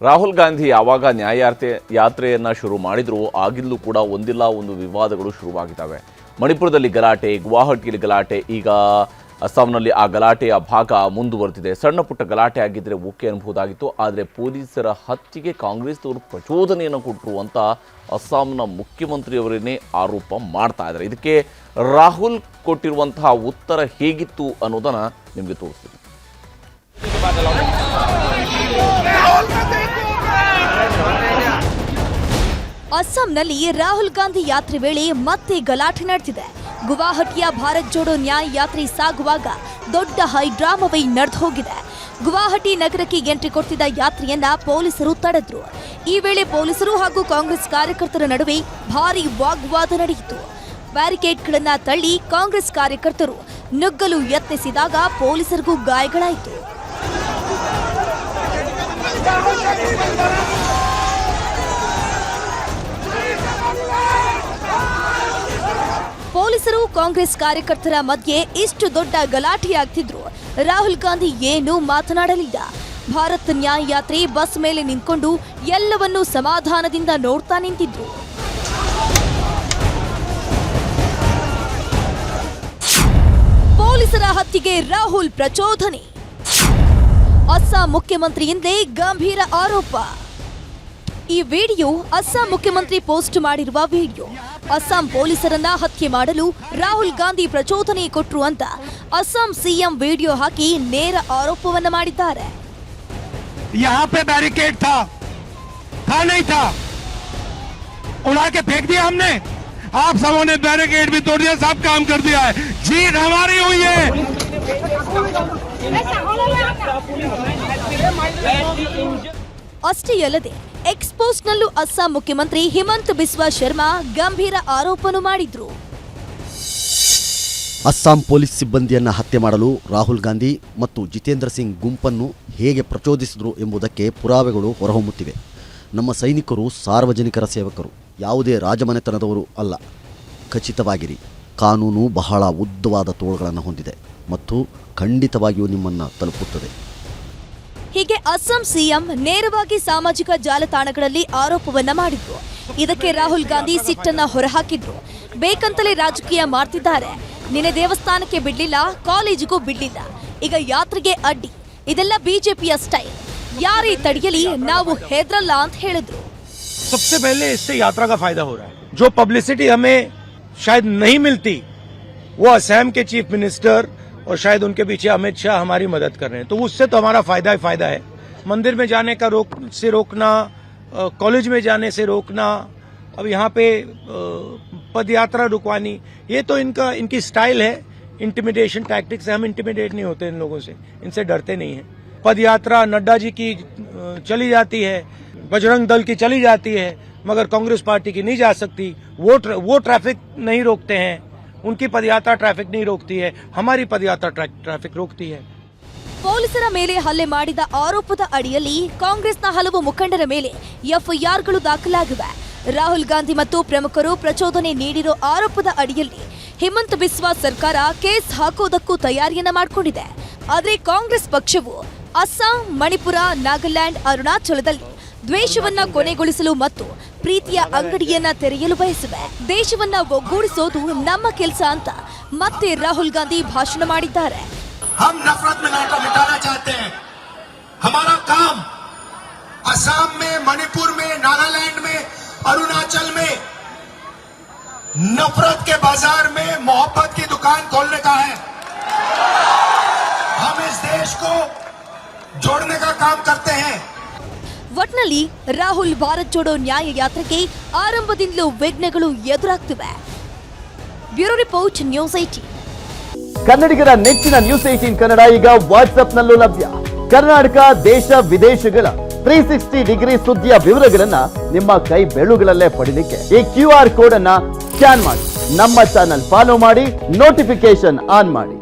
ರಾಹುಲ್ ಗಾಂಧಿ ಯಾವಾಗ ಯಾತ್ರೆಯನ್ನು ಶುರು ಮಾಡಿದ್ರು ಆಗಿಲ್ಲೂ ಕೂಡ ಒಂದಿಲ್ಲ ಒಂದು ವಿವಾದಗಳು ಶುರುವಾಗಿದ್ದಾವೆ. ಮಣಿಪುರದಲ್ಲಿ ಗಲಾಟೆ, ಗುವಾಹಟಿಯಲ್ಲಿ ಗಲಾಟೆ, ಈಗ ಅಸ್ಸಾಂನಲ್ಲಿ ಆ ಗಲಾಟೆಯ ಭಾಗ ಮುಂದುವರೆದಿದೆ. ಸಣ್ಣ ಪುಟ್ಟ ಗಲಾಟೆ ಆಗಿದ್ದರೆ ಓಕೆ ಅನ್ಬೋದಾಗಿತ್ತು. ಆದರೆ ಪೊಲೀಸರ ಹತ್ಯೆಗೆ ಕಾಂಗ್ರೆಸ್ನವರು ಪ್ರಚೋದನೆಯನ್ನು ಕೊಟ್ಟರು ಅಂತ ಅಸ್ಸಾಂನ ಮುಖ್ಯಮಂತ್ರಿಯವರನ್ನೇ ಆರೋಪ ಮಾಡ್ತಾ ಇದ್ದಾರೆ. ಇದಕ್ಕೆ ರಾಹುಲ್ ಕೊಟ್ಟಿರುವಂತಹ ಉತ್ತರ ಹೇಗಿತ್ತು ಅನ್ನೋದನ್ನು ನಿಮಗೆ ತೋರಿಸ್ತೀನಿ. ಅಸ್ಸಾಂನಲ್ಲಿ ರಾಹುಲ್ ಗಾಂಧಿ ಯಾತ್ರೆ ವೇಳೆ ಮತ್ತೆ ಗಲಾಟೆ ನಡೆದಿದೆ. ಗುವಾಹಟಿಯ ಭಾರತ್ ಜೋಡೋ ನ್ಯಾಯ ಯಾತ್ರೆ ಸಾಗುವಾಗ ದೊಡ್ಡ ಹೈಡ್ರಾಮವೇ ನಡೆದು ಹೋಗಿದೆ. ಗುವಾಹಟಿ ನಗರಕ್ಕೆ ಎಂಟ್ರಿ ಕೊಡ್ತಿದ್ದ ಯಾತ್ರೆಯನ್ನ ಪೊಲೀಸರು ತಡೆದ್ರು. ಈ ವೇಳೆ ಪೊಲೀಸರು ಹಾಗೂ ಕಾಂಗ್ರೆಸ್ ಕಾರ್ಯಕರ್ತರ ನಡುವೆ ಭಾರೀ ವಾಗ್ವಾದ ನಡೆಯಿತು. ಬ್ಯಾರಿಕೇಡ್ಗಳನ್ನ ತಳ್ಳಿ ಕಾಂಗ್ರೆಸ್ ಕಾರ್ಯಕರ್ತರು ನುಗ್ಗಲು ಯತ್ನಿಸಿದಾಗ ಪೊಲೀಸರಿಗೂ ಗಾಯಗಳಾಯಿತು. ಪೊಲೀಸರು ಕಾಂಗ್ರೆಸ್ ಕಾರ್ಯಕರ್ತರ ಮಧ್ಯೆ ಇಷ್ಟು ದೊಡ್ಡ ಗಲಾಟೆಯಾಗ್ತಿದ್ರು ರಾಹುಲ್ ಗಾಂಧಿ ಏನೂ ಮಾತನಾಡಲಿಲ್ಲ. ಭಾರತ್ ನ್ಯಾಯ ಯಾತ್ರೆ ಬಸ್ ಮೇಲೆ ನಿಂತ್ಕೊಂಡು ಎಲ್ಲವನ್ನೂ ಸಮಾಧಾನದಿಂದ ನೋಡ್ತಾ ನಿಂತಿದ್ರು. ಪೊಲೀಸರ ಹತ್ಯೆಗೆ ರಾಹುಲ್ ಪ್ರಚೋದನೆ. ಅಸ್ಸಾಂ ಮುಖ್ಯಮಂತ್ರಿಯಿಂದಲೇ ಗಂಭೀರ ಆರೋಪ. ಈ ವಿಡಿಯೋ ಅಸ್ಸಾಂ ಮುಖ್ಯಮಂತ್ರಿ ಪೋಸ್ಟ್ ಮಾಡಿರುವ ವಿಡಿಯೋ. ಅಸ್ಸಾಂ ಪೊಲೀಸರನ್ನ ಹತ್ಯೆ ಮಾಡಲು ರಾಹುಲ್ ಗಾಂಧಿ ಪ್ರಚೋದನೆ ಕೊಟ್ರು ಅಂತ ಅಸ್ಸಾಂ ಸಿಎಂ ವಿಡಿಯೋ ಹಾಕಿ ನೇರ ಆರೋಪವನ್ನ ಮಾಡಿದ್ದಾರೆ. यहाँ पे बैरिकेड था नहीं था, उड़ा के फेंक दिया हमने. आप सबों ने बैरिकेड भी तोड़ दिया, सब काम कर दिया है. जीत हमारी हुई है. ಅಷ್ಟೇ ಅಲ್ಲದೆ ಎಕ್ಸ್ಪೋಸ್ನಲ್ಲೂ ಅಸ್ಸಾಂ ಮುಖ್ಯಮಂತ್ರಿ ಹಿಮಂತ ಬಿಸ್ವಾ ಶರ್ಮಾ ಗಂಭೀರ ಆರೋಪನು ಮಾಡಿದ್ರು. ಅಸ್ಸಾಂ ಪೊಲೀಸ್ ಸಿಬ್ಬಂದಿಯನ್ನು ಹತ್ಯೆ ಮಾಡಲು ರಾಹುಲ್ ಗಾಂಧಿ ಮತ್ತು ಜಿತೇಂದ್ರ ಸಿಂಗ್ ಗುಂಪನ್ನು ಹೇಗೆ ಪ್ರಚೋದಿಸಿದ್ರು ಎಂಬುದಕ್ಕೆ ಪುರಾವೆಗಳು ಹೊರಹೊಮ್ಮುತ್ತಿವೆ. ನಮ್ಮ ಸೈನಿಕರು ಸಾರ್ವಜನಿಕರ ಸೇವಕರು, ಯಾವುದೇ ರಾಜಮನೆತನದವರು ಅಲ್ಲ. ಖಚಿತವಾಗಿರಿ, ಕಾನೂನು ಬಹಳ ಉದ್ದವಾದ ತೋಳುಗಳನ್ನು ಹೊಂದಿದೆ ಮತ್ತು ಖಂಡಿತವಾಗಿಯೂ ನಿಮ್ಮನ್ನು ತಲುಪುತ್ತದೆ. ಹೀಗೆ ಅಸ್ಸಾಂ ಸಿಎಂ ನೇರವಾಗಿ ಸಾಮಾಜಿಕ ಜಾಲತಾಣಗಳಲ್ಲಿ ಆರೋಪವನ್ನ ಮಾಡಿದ್ರು. ಇದಕ್ಕೆ ರಾಹುಲ್ ಗಾಂಧಿ ಸಿಟ್ಟನ್ನ ಹೊರಹಾಕಿದ್ರು. ಬೇಕಂತಲೇ ರಾಜಕೀಯ ಮಾಡ್ತಿದ್ದಾರೆ. ನಿನ್ನೆ ದೇವಸ್ಥಾನಕ್ಕೆ ಬಿಡ್ಲಿಲ್ಲ, ಕಾಲೇಜಿಗೂ ಬಿಡ್ಲಿಲ್ಲ, ಈಗ ಯಾತ್ರೆಗೆ ಅಡ್ಡಿ. ಇದೆಲ್ಲ ಬಿಜೆಪಿಯ ಸ್ಟೈಲ್. ಯಾರೇ ತಡೆಯಲಿ ನಾವು ಹೆದರಲ್ಲ ಅಂತ ಹೇಳಿದ್ರು. सबसे पहले इससे यात्रा का फायदा हो रहा है. जो पब्लिसिटी हमें शायद नहीं मिलती, वो असम के चीफ मिनिस्टर और शायद उनके पीछे अमित शाह हमारी मदद कर रहे हैं. तो उससे तो हमारा फायदा ही फायदा है. मंदिर में जाने का रोकना, कॉलेज में जाने से रोकना, अब यहाँ पे पद यात्रा रुकवानी, ये तो इनकी स्टाइल है. इंटिमिडेशन टैक्टिक्स से हम इंटिमिडेट नहीं होते इन लोगों से, इनसे डरते नहीं है. पद यात्रा नड्डा जी की चली जाती है, बजरंग दल की चली जाती है, मगर कांग्रेस पार्टी की नहीं जा सकती. वो ट्रैफिक नहीं रोकते हैं, उनकी पदयात्रा ट्रैफिक नहीं रोकती है, हमारी पदयात्रा ट्रैफिक रोकती है. ಪೊಲೀಸರ ಮೇಲೆ ಹಲ್ಲೆ ಮಾಡಿದ ಆರೋಪದ ಅಡಿಯಲ್ಲಿ ಕಾಂಗ್ರೆಸ್ನ ಹಲವು ಮುಖಂಡರ ಮೇಲೆ ಎಫ್ಐಆರ್ಗಳು ದಾಖಲಾಗಿವೆ. ರಾಹುಲ್ ಗಾಂಧಿ ಮತ್ತು ಪ್ರಮುಖರು ಪ್ರಚೋದನೆ ನೀಡಿರೋ ಆರೋಪದ ಅಡಿಯಲ್ಲಿ ಹಿಮಂತ ಬಿಸ್ವಾ ಸರ್ಕಾರ ಕೇಸ್ ಹಾಕೋದಕ್ಕೂ ತಯಾರಿಯನ್ನ ಮಾಡಿಕೊಂಡಿದೆ. ಆದರೆ ಕಾಂಗ್ರೆಸ್ ಪಕ್ಷವು ಅಸ್ಸಾಂ, ಮಣಿಪುರ, ನಾಗಾಲ್ಯಾಂಡ್, ಅರುಣಾಚಲದಲ್ಲಿ ದ್ವೇಷವನ್ನ ಕೊನೆಗೊಳಿಸಲು ಮತ್ತು ಪ್ರೀತಿಯ ಅಂಗಡಿಯನ್ನ ತೆರೆಯಲು ಬಯಸಿವೆ. ದೇಶವನ್ನ ಒಗ್ಗೂಡಿಸೋದು ನಮ್ಮ ಕೆಲಸ ಅಂತ ಮತ್ತೆ ರಾಹುಲ್ ಗಾಂಧಿ ಭಾಷಣ ಮಾಡಿದ್ದಾರೆ. हम नफरत मिटाना चाहते हैं. हमारा काम असम में, मणिपुर में, नागालैंड में, अरुणाचल में नफरत के बाजार में मोहब्बत की दुकान खोलने का है. हम इस देश को जोड़ने का काम करते हैं. ಒಟ್ನಲ್ಲಿ ರಾಹುಲ್ ಭಾರತ್ ಜೋಡೋ ನ್ಯಾಯ ಯಾತ್ರೆಗೆ ಆರಂಭದಿಂದಲೂ ವಿಘ್ನಗಳು ಎದುರಾಗ್ತಿವೆ. Bureau report, news 18. ಕನ್ನಡಿಗರ ನೆಚ್ಚಿನ ನ್ಯೂಸ್ 18 ಕನ್ನಡ ಈಗ ವಾಟ್ಸ್ಆಪ್ನಲ್ಲೂ ಲಭ್ಯ. ಕರ್ನಾಟಕ, ದೇಶ ವಿದೇಶಗಳ 360 ಡಿಗ್ರಿ ಸುದ್ದಿಯ ವಿವರಗಳನ್ನ ನಿಮ್ಮ ಕೈ ಬೆರಳುಗಳಲ್ಲೇ ಪಡಿಲಿಕ್ಕೆ ಈ QR ಕೋಡ್ ಅನ್ನ ಸ್ಕ್ಯಾನ್ ಮಾಡಿ, ನಮ್ಮ ಚಾನಲ್ ಫಾಲೋ ಮಾಡಿ, ನೋಟಿಫಿಕೇಶನ್ ಆನ್ ಮಾಡಿ.